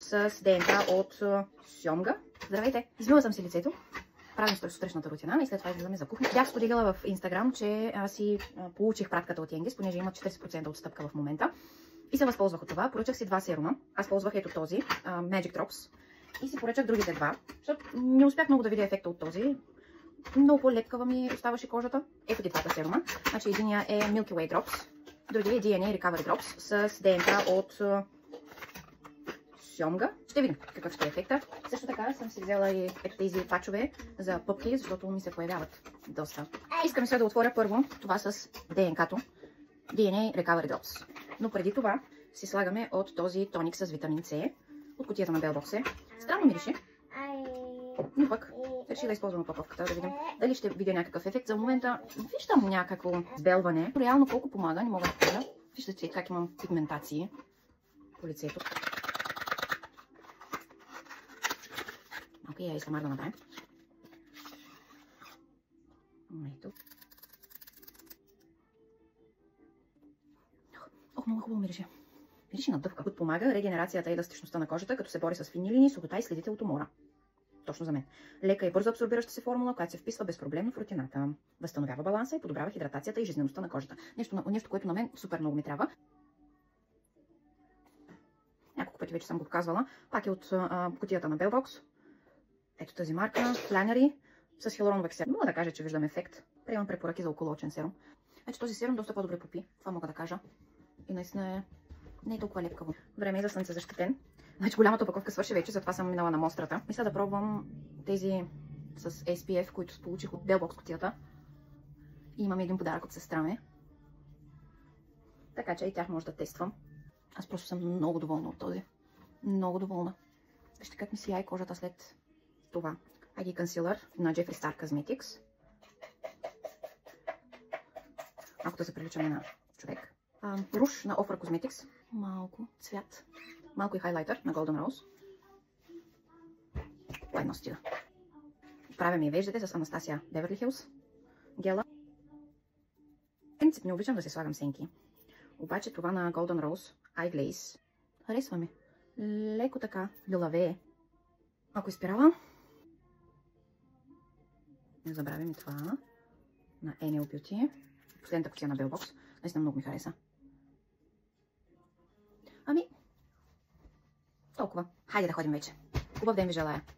с ДНК от сьомга. Здравейте! Измила съм си лицето. Правим сутрешната рутина и след това излизаме за кухня. Бях споделила в Инстаграм, че си получих пратката от Енгис, понеже имат 40% отстъпка в момента. И се възползвах от това. Поръчах си 2 серума. Аз ползвах ето този, Magic Drops. И си поръчах другите 2, защото не успях много да видя ефекта от този. Много по-лепкава ми оставаше кожата. Ето ги двата серума. Значи единия е Milky Way Drops, другия е DNA Recovery Drops с ДНК от сьомга. Ще видим какъв ще е ефекта. Също така съм си взела и ето тези пачове за пъпки, защото ми се появяват доста. Искам сега да отворя първо това с ДНК-то. DNA Recovery Drops. Но преди това си слагаме от този тоник с витамин С от кутията на Белбокс. Странно мирише. Но пък реши да използвам опаковката, да видим дали ще видя някакъв ефект. За момента виждам някакво сбелване. Реално колко помага, не мога да кажа. Виждате как имам пигментации по лицето. Окей, я искам да направим. Ето. Ох, много хубаво мирише. Мирише на дъвка. Подпомага регенерацията и еластичността на кожата, като се бори с фини линии, сухота и следите от умора. Точно за мен. Лека и бързо абсорбираща се формула, която се вписва безпроблемно в рутината. Възстановява баланса и подобрява хидратацията и жизнеността на кожата. Нещо, което на мен супер много ми трябва. Няколко пъти вече съм го показвала. Пак е от кутията на Белбокс. Ето тази марка, Flannery, с хиалуронова киселина. Мога да кажа, че виждам ефект. Приемам препоръки за околоочен серум. Ето този серум доста по-добре попи. Това мога да кажа. И наистина не е толкова лепкаво. Време е за слънцезащитен. Значи голямата опаковка свърши вече, затова съм минала на мострата. Мисля да пробвам тези с SPF, които получих от Белбокс кутията. И имам един подарък от сестра ми. Така че и тях може да тествам. Аз просто съм много доволна от този. Много доволна. Вижте как ми сияе кожата след това. ID Concealer на Jeffree Star Cosmetics. Ако да се приличаме на човек. Руш на Ofra Cosmetics. Малко цвят. Малко и хайлайтер на Golden Rose. Това едно стига. Правя ми веждите с Анастасия Beverly Hills гела. В принцип не обичам да се слагам сенки. Обаче това на Golden Rose Eye Glaze харесва ми. Леко така лилавее. Ако изпирала, не забравим и това на Enel Beauty. Последната кутия на Белбокс. Наистина много ми хареса. Ами, толкова. Хайде да ходим вече. Хубав ден ви желая.